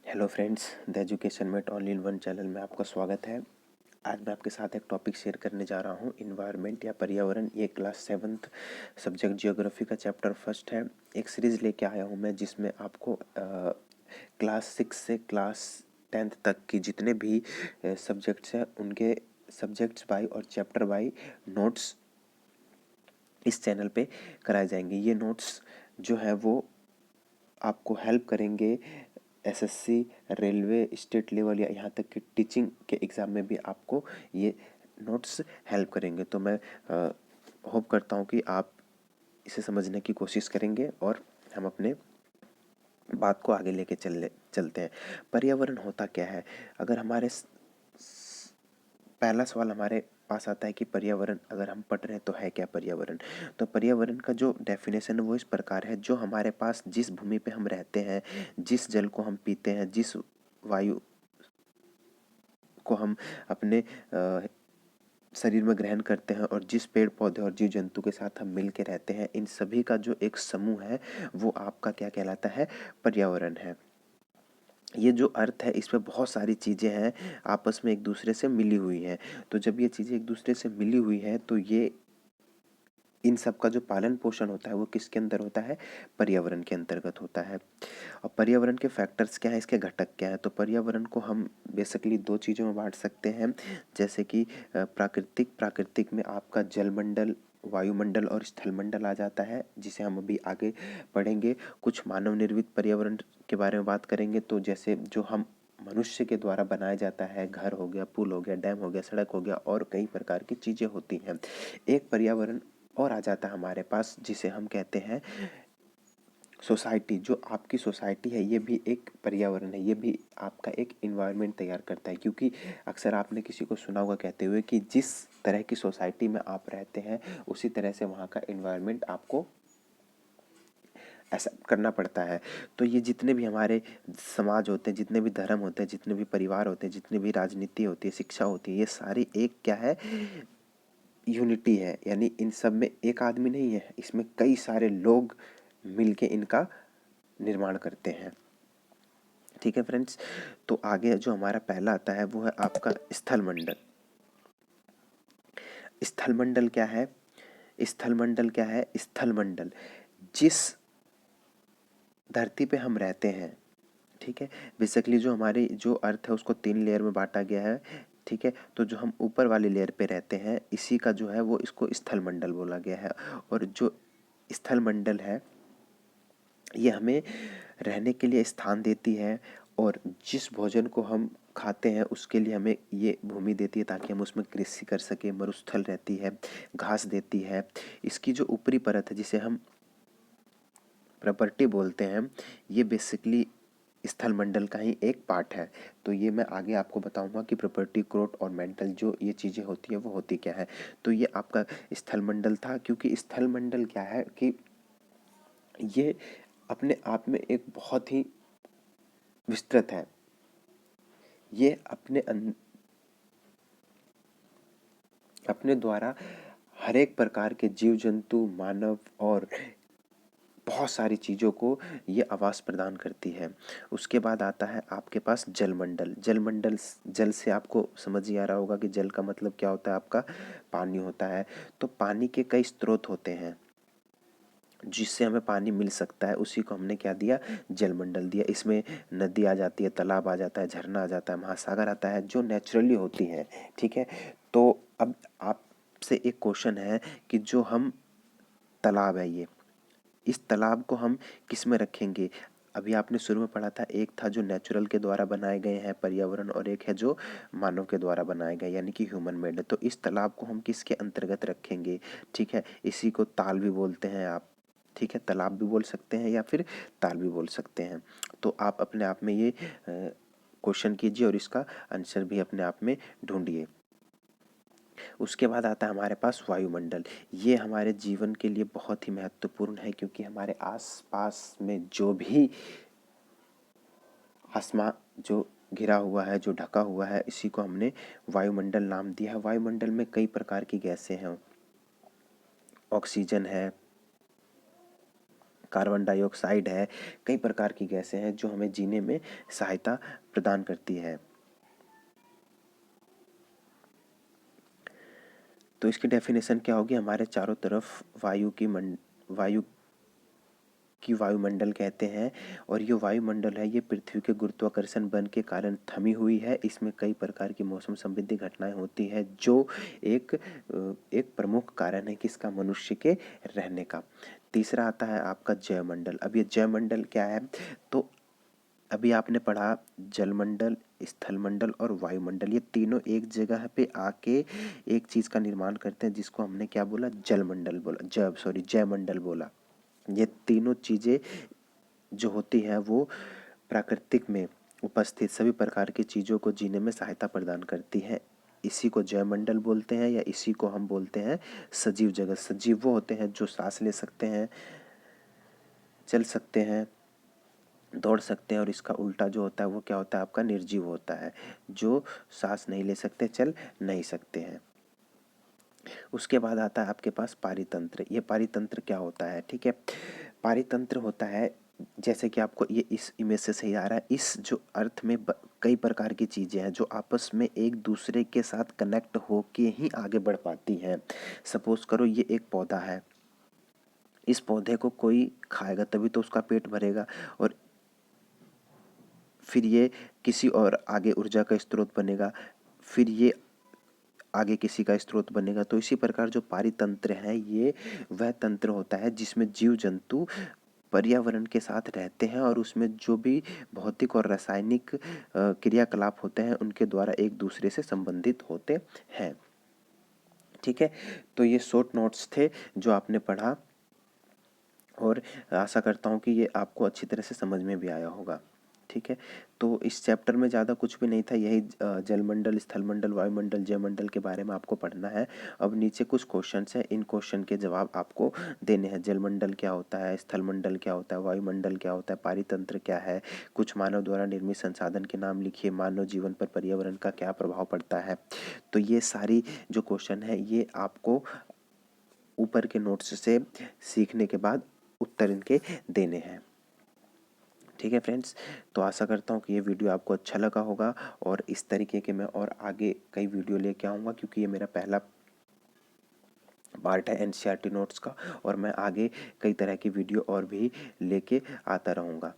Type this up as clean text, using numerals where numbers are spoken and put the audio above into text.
Hello friends, the education mate all in one channel में आपका स्वागत है। आज मैं आपके साथ एक टॉपिक शेयर करने जा रहा हूँ, इन्वायरमेंट या पर्यावरण। ये क्लास 7th सब्जेक्ट जियोग्राफी का चैप्टर फर्स्ट है। एक सीरीज़ लेके आया हूँ मैं जिसमें आपको क्लास 6 से क्लास 10th तक की जितने भी सब्जेक्ट्स हैं उनके सब्जेक्ट्स बाई और चैप्टर बाई नोट्स इस चैनल पे कराए जाएंगे। ये नोट्स जो है वो आपको हेल्प करेंगे एसएससी, रेलवे, स्टेट लेवल या यहाँ तक कि टीचिंग के एग्ज़ाम में भी आपको ये नोट्स हेल्प करेंगे। तो मैं होप करता हूँ कि आप इसे समझने की कोशिश करेंगे और हम अपने बात को आगे लेके चलते हैं। पर्यावरण होता क्या है? अगर हमारे पहला सवाल हमारे पास आता है कि पर्यावरण अगर हम पढ़ रहे हैं तो है क्या पर्यावरण। तो पर्यावरण का जो डेफिनेशन है वो इस प्रकार है, जो हमारे पास जिस भूमि पे हम रहते हैं, जिस जल को हम पीते हैं, जिस वायु को हम अपने शरीर में ग्रहण करते हैं और जिस पेड़ पौधे और जीव जंतु के साथ हम मिल के रहते हैं, इन सभी का जो एक समूह है वो आपका क्या कहलाता है? पर्यावरण है। ये जो अर्थ है इसमें बहुत सारी चीज़ें हैं, आपस में एक दूसरे से मिली हुई हैं। तो जब ये चीज़ें एक दूसरे से मिली हुई हैं तो ये इन सब का जो पालन पोषण होता है वो किसके अंदर होता है? पर्यावरण के अंतर्गत होता है। और पर्यावरण के फैक्टर्स क्या है, इसके घटक क्या है? तो पर्यावरण को हम बेसिकली दो चीज़ों में बांट सकते हैं, जैसे कि प्राकृतिक में आपका जलमंडल, वायुमंडल और स्थलमंडल आ जाता है, जिसे हम अभी आगे पढ़ेंगे। कुछ मानव निर्मित पर्यावरण के बारे में बात करेंगे, तो जैसे जो हम मनुष्य के द्वारा बनाया जाता है, घर हो गया, पुल हो गया, डैम हो गया, सड़क हो गया और कई प्रकार की चीज़ें होती हैं। एक पर्यावरण और आ जाता है हमारे पास जिसे हम कहते हैं सोसाइटी। जो आपकी सोसाइटी है ये भी एक पर्यावरण है, ये भी आपका एक इन्वायरमेंट तैयार करता है, क्योंकि अक्सर आपने किसी को सुना होगा कहते हुए कि जिस तरह की सोसाइटी में आप रहते हैं उसी तरह से वहाँ का इन्वायरमेंट आपको ऐसा करना पड़ता है। तो ये जितने भी हमारे समाज होते हैं, जितने भी धर्म होते हैं, जितने भी परिवार होते हैं, जितनी भी राजनीति होती है, शिक्षा होती है, ये सारी एक क्या है? यूनिटी है। यानी इन सब में एक आदमी नहीं है, इसमें कई सारे लोग मिलके इनका निर्माण करते हैं। ठीक है फ्रेंड्स, तो आगे जो हमारा पहला आता है वो है आपका स्थलमंडल। स्थलमंडल क्या है? स्थलमंडल क्या है? स्थलमंडल जिस धरती पे हम रहते हैं, ठीक है, बेसिकली जो हमारी जो अर्थ है उसको 3 लेयर में बांटा गया है। ठीक है, तो जो हम ऊपर वाली लेयर पे रहते हैं इसी का जो है वो इसको स्थलमंडल बोला गया है। और जो स्थलमंडल है ये हमें रहने के लिए स्थान देती है और जिस भोजन को हम खाते हैं उसके लिए हमें ये भूमि देती है ताकि हम उसमें कृषि कर सकें। मरुस्थल रहती है, घास देती है। इसकी जो ऊपरी परत है जिसे हम प्रॉपर्टी बोलते हैं, ये बेसिकली स्थलमंडल का ही एक पार्ट है। तो ये मैं आगे आपको बताऊंगा कि प्रॉपर्टी, क्रोट और मेंटल जो ये चीज़ें होती है वो होती क्या है। तो ये आपका स्थलमंडल था, क्योंकि स्थलमंडल क्या है कि ये अपने आप में एक बहुत ही विस्तृत है। ये अपने द्वारा हर एक प्रकार के जीव जंतु, मानव और बहुत सारी चीज़ों को ये आवास प्रदान करती है। उसके बाद आता है आपके पास जलमंडल। जलमंडल, जल से आपको समझ ही आ रहा होगा कि जल का मतलब क्या होता है, आपका पानी होता है। तो पानी के कई स्रोत होते हैं जिससे हमें पानी मिल सकता है, उसी को हमने क्या दिया? जलमंडल दिया। इसमें नदी आ जाती है, तालाब आ जाता है, झरना आ जाता है, महासागर आता है, जो नेचुरली होती है। ठीक है, तो अब आपसे एक क्वेश्चन है कि जो हम तालाब है, ये इस तालाब को हम किस में रखेंगे? अभी आपने शुरू में पढ़ा था, एक था जो नेचुरल के द्वारा बनाए गए हैं पर्यावरण और एक है जो मानव के द्वारा बनाए गए यानी कि ह्यूमन मेड है। तो इस तालाब को हम किसके अंतर्गत रखेंगे? ठीक है, इसी को ताल भी बोलते हैं आप। ठीक है, तालाब भी बोल सकते हैं या फिर ताल भी बोल सकते हैं। तो आप अपने आप में ये क्वेश्चन कीजिए और इसका आंसर भी अपने आप में ढूंढिए। उसके बाद आता है हमारे पास वायुमंडल। ये हमारे जीवन के लिए बहुत ही महत्वपूर्ण है, क्योंकि हमारे आसपास में जो भी आसमान जो घिरा हुआ है, जो ढका हुआ है, इसी को हमने वायुमंडल नाम दिया है। वायुमंडल में कई प्रकार की गैसें हैं, ऑक्सीजन है, कार्बन डाइऑक्साइड है, कई प्रकार की गैसें हैं जो हमें जीने में सहायता प्रदान करती है। तो इसकी डेफिनेशन क्या होगी, हमारे चारों तरफ वायु की वायुमंडल कहते हैं, और ये वायुमंडल है ये पृथ्वी के गुरुत्वाकर्षण बल के कारण थमी हुई है। इसमें कई प्रकार की मौसम संबंधी घटनाएं होती है जो एक प्रमुख कारण है किसका, मनुष्य के रहने का। तीसरा आता है आपका जयमंडल। अब ये जयमंडल क्या है, तो अभी आपने पढ़ा जलमंडल, स्थलमंडल और वायुमंडल, ये तीनों एक जगह पे आके एक चीज का निर्माण करते हैं जिसको हमने क्या बोला, जलमंडल बोला, जयमंडल बोला। ये तीनों चीजें जो होती हैं वो प्राकृतिक में उपस्थित सभी प्रकार की चीजों को जीने में सहायता प्रदान करती हैं। इसी को जयमंडल बोलते हैं, या इसी को हम बोलते हैं सजीव जगत। सजीव वो होते हैं जो सांस ले सकते हैं, चल सकते हैं, दौड़ सकते हैं, और इसका उल्टा जो होता है वो क्या होता है आपका, निर्जीव होता है, जो सांस नहीं ले सकते, चल नहीं सकते हैं। उसके बाद आता है आपके पास पारितंत्र। ये पारितंत्र क्या होता है, ठीक है, पारितंत्र होता है, जैसे कि आपको ये इस इमेज से सही आ रहा है, इस जो अर्थ में कई प्रकार की चीजें हैं जो आपस में एक दूसरे के साथ कनेक्ट होके ही आगे बढ़ पाती हैं। सपोज करो ये एक पौधा है, इस पौधे को कोई खाएगा तभी तो उसका पेट भरेगा, और फिर ये किसी और आगे ऊर्जा का स्रोत बनेगा, फिर ये आगे किसी का स्रोत बनेगा। तो इसी प्रकार जो पारितंत्र है ये वह तंत्र होता है जिसमें जीव जंतु पर्यावरण के साथ रहते हैं, और उसमें जो भी भौतिक और रासायनिक क्रियाकलाप होते हैं उनके द्वारा एक दूसरे से संबंधित होते हैं। ठीक है, तो ये शॉर्ट नोट्स थे जो आपने पढ़ा, और आशा करता हूँ कि ये आपको अच्छी तरह से समझ में भी आया होगा। ठीक है, तो इस चैप्टर में ज़्यादा कुछ भी नहीं था, यही जलमंडल, स्थलमंडल, वायुमंडल, जयमंडल के बारे में आपको पढ़ना है। अब नीचे कुछ क्वेश्चंस हैं, इन क्वेश्चन के जवाब आपको देने हैं। जलमंडल क्या होता है, स्थलमंडल क्या होता है, वायुमंडल क्या होता है, पारितंत्र क्या है, कुछ मानव द्वारा निर्मित संसाधन के नाम लिखिए, मानव जीवन पर पर्यावरण का क्या प्रभाव पड़ता है। तो ये सारी जो क्वेश्चन है ये आपको ऊपर के नोट्स से सीखने के बाद उत्तर इनके देने हैं। ठीक है फ्रेंड्स, तो आशा करता हूँ कि ये वीडियो आपको अच्छा लगा होगा, और इस तरीके के मैं और आगे कई वीडियो लेके आऊँगा, क्योंकि ये मेरा पहला पार्ट है एनसीईआरटी नोट्स का, और मैं आगे कई तरह की वीडियो और भी लेके आता रहूँगा।